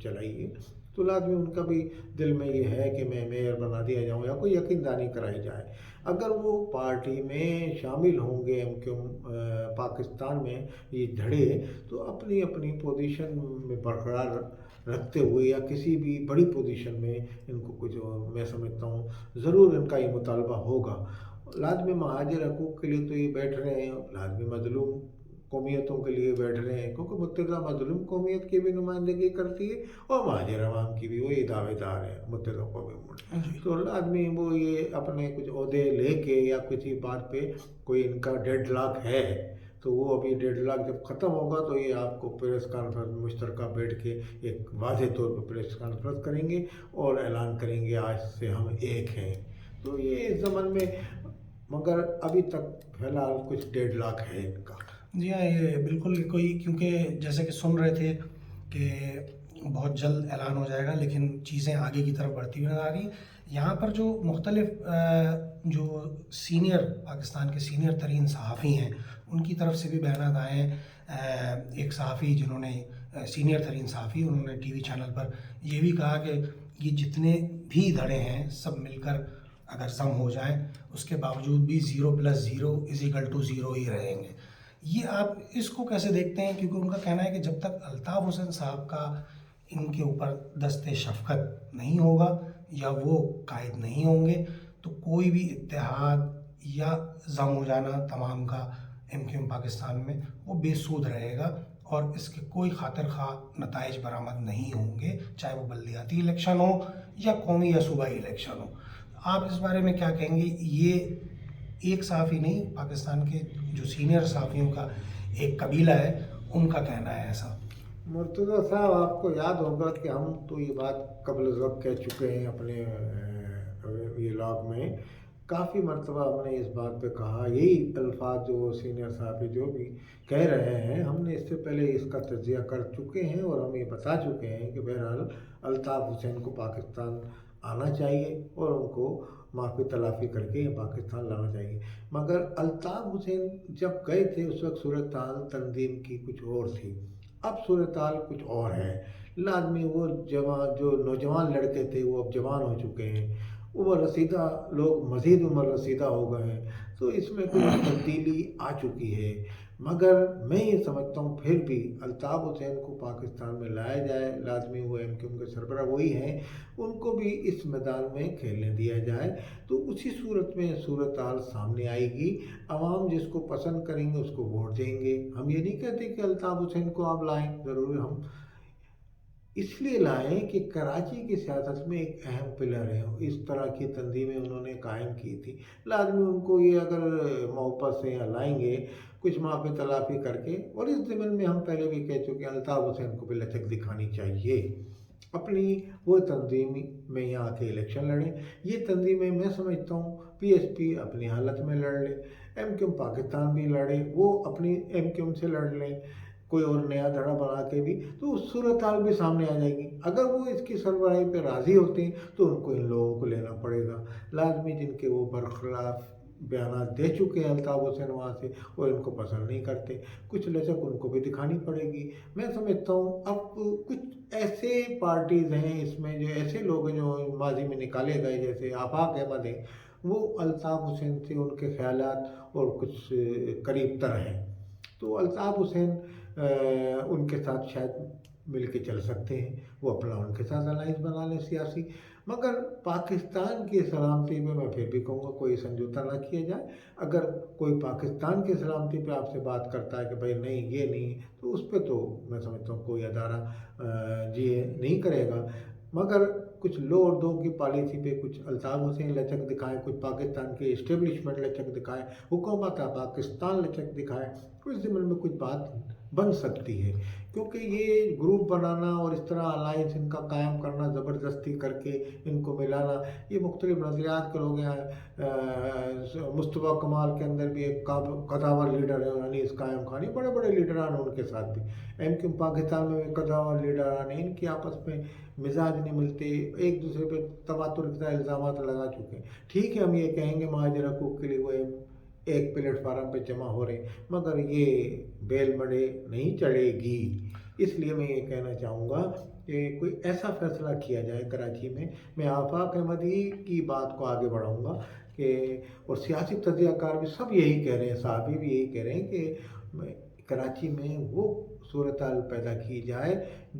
चलाइए, तो लाजमी उनका भी दिल में ये है कि मैं मेयर बना दिया जाऊँ या कोई यकीनदानी कराई जाए। अगर वो पार्टी में शामिल होंगे एमक्यूम पाकिस्तान में ये धड़े, तो अपनी अपनी पोजीशन में बरकरार रखते हुए या किसी भी बड़ी पोजीशन में इनको कुछ, मैं समझता हूँ ज़रूर इनका ये मुतालबा होगा। लाजमी महाजिर हकूक़ के लिए तो ये बैठ रहे हैं, लाजमी मज़लूम कौमियतों के लिए बैठ रहे हैं, क्योंकि मुत्तहिदा मज़लूम कौमियत की भी नुमाइंदगी करती है और महाजिर अवाम की भी वही दावेदार है मुत्तहिदा कौमी उम्मत। जी। तो लाजमी वो ये अपने कुछ ओहदे लेके या किसी बात पे कोई इनका डेडलॉक है, तो वो अभी डेडलॉक जब ख़त्म होगा तो ये आपको प्रेस कॉन्फ्रेंस मुश्तरका बैठ के एक वाज़ेह तौर पर प्रेस कॉन्फ्रेंस करेंगे और ऐलान करेंगे आज से हम एक हैं। तो ये इस ज़मन में, मगर अभी तक फ़िलहाल कुछ डेडलॉक है इनका। जी हाँ, ये बिल्कुल कोई, क्योंकि जैसे कि सुन रहे थे कि बहुत जल्द ऐलान हो जाएगा, लेकिन चीज़ें आगे की तरफ बढ़ती हुई नज़र आ रही हैं। यहाँ पर जो मुख्तलिफ जो सीनियर, पाकिस्तान के सीनियर तरीन सहाफ़ी हैं, उनकी तरफ से भी बयानात आए हैं। एक सहाफ़ी जिन्होंने सीनियर तरीन सहाफ़ी, उन्होंने टीवी चैनल पर ये भी कहा कि ये जितने भी धड़े हैं सब मिलकर अगर जम हो जाएं, उसके बावजूद भी 0+0=0 ही रहेंगे। ये आप इसको कैसे देखते हैं? क्योंकि उनका कहना है कि जब तक अल्ताफ़ हुसैन साहब का इनके ऊपर दस्ते शफ़क़त नहीं होगा या वो कायद नहीं होंगे, तो कोई भी इत्तेहाद या जम हो जाना तमाम का एमक्यूएम पाकिस्तान में वो बेसूद रहेगा और इसके कोई खातिर खा नताइज बरामद नहीं होंगे, चाहे वो बल्दियाती इलेक्शन हो या कौमी या सूबाई इलेक्शन हो। आप इस बारे में क्या कहेंगे? ये एक सहाफ़ी नहीं, पाकिस्तान के जो सीनियर सहाफ़ियों का एक कबीला है, उनका कहना है ऐसा। मुर्तज़ा साहब, आपको याद होगा कि हम तो ये बात कबल वक्त कह चुके हैं अपने ये लॉग में। काफ़ी मरतबा हमने इस बात पे कहा, यही अल्फाज जो सीनियर साहब जो भी कह रहे हैं, हमने इससे पहले इसका तज्ज़िया कर चुके हैं और हम ये बता चुके हैं कि बहरहाल अल्ताफ़ हुसैन को पाकिस्तान आना चाहिए और उनको माफ़ी तलाफ़ी करके पाकिस्तान लाना चाहिए। मगर अल्ताफ़ हुसैन जब गए थे उस वक्त सूरत हाल तंजीम की कुछ और थी, अब सूरत हाल कुछ और है। लाजमी वो जवान, जो नौजवान लड़के थे वो अब जवान हो चुके हैं, उम्र रसीदा लोग मज़ीद उम्र रसीदा हो गए हैं, तो इसमें कुछ तब्दीली आ चुकी है। मगर मैं ये समझता हूँ फिर भी अल्ताफ़ हुसैन को पाकिस्तान में लाया जाए, लाजमी वो एमक्यूएम के सरबराह वही हैं, उनको भी इस मैदान में खेलने दिया जाए, तो उसी सूरत में सूरत हाल सामने आएगी। आवाम जिसको पसंद करेंगे उसको वोट देंगे। हम ये नहीं कहते कि अल्ताफ़ हुसैन को आप लाएं, ज़रूर हम इसलिए लाएं कि कराची की सियासत में एक अहम पिलर है, इस तरह की तंजीमें उन्होंने कायम की थी। लाजमी उनको ये अगर मोहब्बत से यहाँ लाएंगे, कुछ माफ़ी तलाफ़ी करके, और इस ज़मीन में हम पहले भी कह चुके हैं अल्ताफ़ हुसैन को भी लचक दिखानी चाहिए, अपनी वो तंजीम में यहाँ आके इलेक्शन लड़ें। ये तंजीमें मैं समझता हूँ पीएसपी अपनी हालत में लड़ ले, एमक्यूएम पाकिस्तान भी लड़े, वो अपनी एमक्यूएम से लड़ लें, कोई और नया धड़ा बना के भी, तो उस सूरत हाल भी सामने आ जाएगी। अगर वो इसकी सरबराही पे राज़ी होते हैं तो उनको इन लोगों को लेना पड़ेगा, लाजमी जिनके वो बरखिलाफ बयान दे चुके हैं अल्ताफ़ हुसैन वहाँ से, और इनको पसंद नहीं करते, कुछ लचक उनको भी दिखानी पड़ेगी। मैं समझता हूँ अब कुछ ऐसे पार्टीज़ हैं इसमें, जो ऐसे लोग हैं जो माजी में निकाले गए, जैसे आफाक अहमद हैं, वो अल्ताफ़ हुसैन से उनके ख्यालात और कुछ करीब तर हैं, तो अल्ताफ़ हुसैन उनके साथ शायद मिल के चल सकते हैं, वो अपना उनके साथ अलाइंस बना लें सियासी। मगर पाकिस्तान की सलामती में मैं फिर भी कहूँगा कोई समझौता ना किया जाए। अगर कोई पाकिस्तान की सलामती पे आपसे बात करता है कि भाई नहीं ये नहीं, तो उस पर तो मैं समझता हूँ कोई अदारा जी नहीं करेगा। मगर कुछ लो और दो की पॉलिसी पे कुछ अल्ताफ़ हुसैन लचक दिखाएं, कुछ पाकिस्तान के इस्टेब्लिशमेंट लचक दिखाएं, हुकूमत पाकिस्तान लचक दिखाएं, तो इस ज़मीन में कुछ बात बन सकती है। क्योंकि ये ग्रुप बनाना और इस तरह अलायंस इनका कायम करना, ज़बरदस्ती करके इनको मिलाना, ये मुख्तलिफ नज़रियात के लोग हैं। मुस्तफ़ा कमाल के अंदर भी एक कदावर लीडर है, अनीस कायम खानी, बड़े बड़े लीडरान उनके साथ भी, एमक्यूएम पाकिस्तान में भी कदावर लीडरान हैं, इनकी आपस में मिजाज नहीं मिलते, एक दूसरे पे तवातुर के साथ इल्ज़ामात लगा चुके हैं। ठीक है, हम ये कहेंगे महाजिर हकूक़ के लिए वो एक प्लेटफार्म पे जमा हो रहे, मगर ये बेल मड़े नहीं चढ़ेगी। इसलिए मैं ये कहना चाहूँगा कि कोई ऐसा फैसला किया जाए कराची में। मैं आफाक अहमदी की बात को आगे बढ़ाऊँगा कि और सियासी तजज़ियाकार भी सब यही कह रहे हैं, सहाफ़ी भी यही कह रहे हैं कि कराची में वो सूरत-हाल पैदा की जाए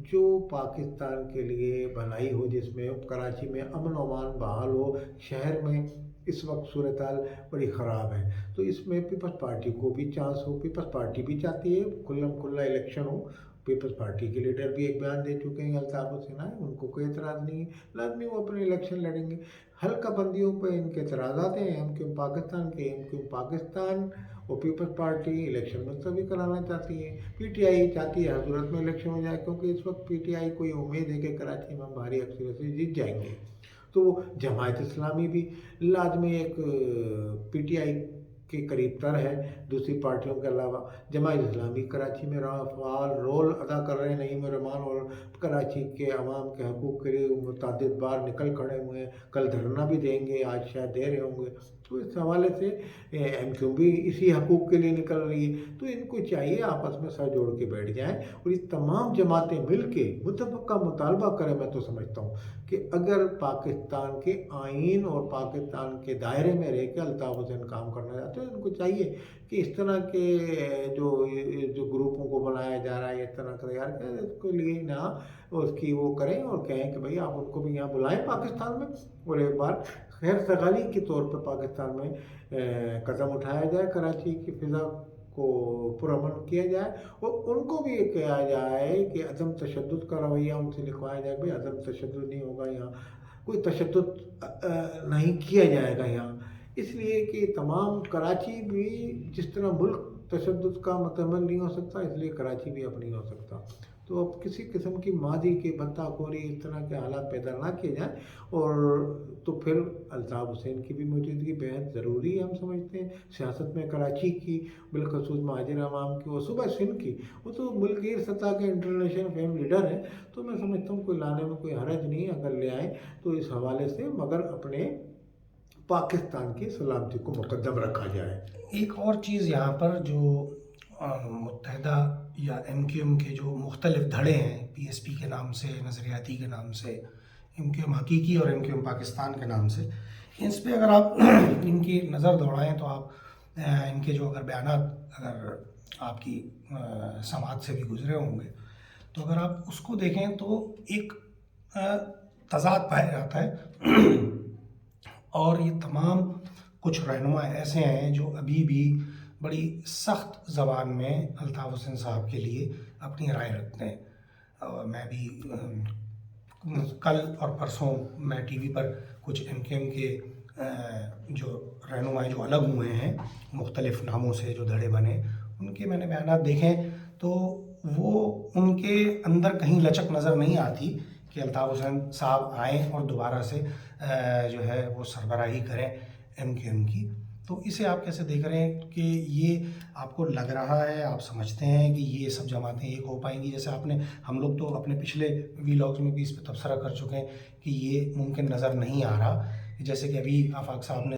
जो पाकिस्तान के लिए भलाई हो, जिसमें कराची में अमन और अमान बहाल हो। शहर में इस वक्त सूरत-हाल बड़ी ख़राब है, तो इसमें पीपल्स पार्टी को भी चांस हो। पीपल्स पार्टी भी चाहती है खुल्लम खुल्ला इलेक्शन हो। पीपल्स पार्टी के लीडर भी एक बयान दे चुके हैं, अल्ताफ़ हुसैन आए, उनको कोई एतराज़ नहीं है, लाजमी वो अपने इलेक्शन लड़ेंगे। हल्का बंदियों पर इनके एतराज़ात हैं, हम क्यों पाकिस्तान के, हम क्यों पाकिस्तान। और पीपल्स पार्टी इलेक्शन मुलतवी कराना चाहती है। पीटीआई चाहती है हर सूरत में इलेक्शन हो जाए, क्योंकि इस वक्त पीटीआई को ये उम्मीद है कि कराची में भारी अक्सरियत से जीत जाएंगे। तो जमायत इस्लामी भी लाजमी एक पीटीआई के करीब तर है दूसरी पार्टियों के अलावा। जमायत इस्लामी कराची में फ़ाल रोल अदा कर रहे हैं नईम रहमान, और कराची के अवाम के हकूक़ के लिए मुतअद्दिद बार निकल खड़े हुए हैं। कल धरना भी देंगे, आज शायद दे रहे होंगे। तो इस हवाले से एमक्यू भी इसी हकूक़ के लिए निकल रही है। तो इनको चाहिए आपस में सर जोड़ के बैठ जाएं और ये तमाम जमातें मिल के मुतफ़क़ा मुतालबा करें। मैं तो समझता हूँ कि अगर पाकिस्तान के आइन और पाकिस्तान के दायरे में रह के अल्ताफ़ हुसैन काम करना चाहते हैं, इनको चाहिए कि इस तरह के जो ग्रुपों को बनाया जा रहा है, इस तरह का तैयार करें, इसके लिए ना उसकी वो करें और कहें कि भाई आप उनको भी यहाँ बुलाएं पाकिस्तान में, और एक बार खैर सगाली के तौर पर पाकिस्तान में कदम उठाया जाए, कराची की फ़िज़ा को पुरअमन किया जाए। और उनको भी ये कहा जाए कि अदम तशद्दुद का रवैया उनसे लिखवाया जाए, भाई अदम तशद्दुद नहीं होगा, यहाँ कोई तशद्दुद नहीं किया जाएगा यहाँ। इसलिए कि तमाम कराची भी जिस तरह मुल्क तशद्दुद का मुतहम्मिल नहीं हो सकता, इसलिए कराची भी अब नहीं हो सकता। तो अब किसी किस्म की मादी के बत्ताखोरी इस तरह के हालात पैदा ना किए जाएँ, और तो फिर अल्ताफ़ हुसैन की भी मौजूदगी बेहद ज़रूरी है, हम समझते हैं सियासत में कराची की, बिलखसूस महाजिर अवाम की और सूबा सिंध की। वो तो मुल्कीर सतह के इंटरनेशनल फेम लीडर हैं, तो मैं समझता हूँ कोई लाने में कोई हरज नहीं है अगर ले आएँ तो इस हवाले से, मगर अपने पाकिस्तान की सलामती को मुकद्दम रखा जाए। एक और चीज़ यहाँ पर जो मुत्तहिदा या एमक्यूएम के जो मुख्तलिफ धड़े हैं, पीएसपी के नाम से, नज़रियाती के नाम से, एमक्यूएम हकीकी और एमक्यूएम पाकिस्तान के नाम से, इस पे अगर आप इनकी नज़र दौड़ाएं तो आप इनके जो अगर बयानात अगर आपकी समाज से भी गुजरे होंगे, तो अगर आप उसको देखें तो एक तज़ाद पाया जाता है। और ये तमाम कुछ रहनुमा ऐसे हैं जो अभी भी बड़ी सख्त ज़बान में अल्ताफ़ हुसैन साहब के लिए अपनी राय रखते हैं। मैं भी कल और परसों मैं टीवी पर कुछ एमक्यूएम के जो रहनुमा जो अलग हुए हैं मुख्तलिफ़ नामों से जो धड़े बने, उनके मैंने बयानात देखे तो वो उनके अंदर कहीं लचक नज़र नहीं आती कि अल्ताफ़ हुसैन साहब आएँ और दोबारा से जो है वो सरबराही करें एमक्यूएम की। तो इसे आप कैसे देख रहे हैं कि ये आपको लग रहा है, आप समझते हैं कि ये सब जमातें एक हो पाएंगी? जैसे हम लोग तो अपने पिछले वीलॉग्स में भी इस पर तबसरा कर चुके हैं कि ये मुमकिन नज़र नहीं आ रहा। जैसे कि अभी आफाक साहब ने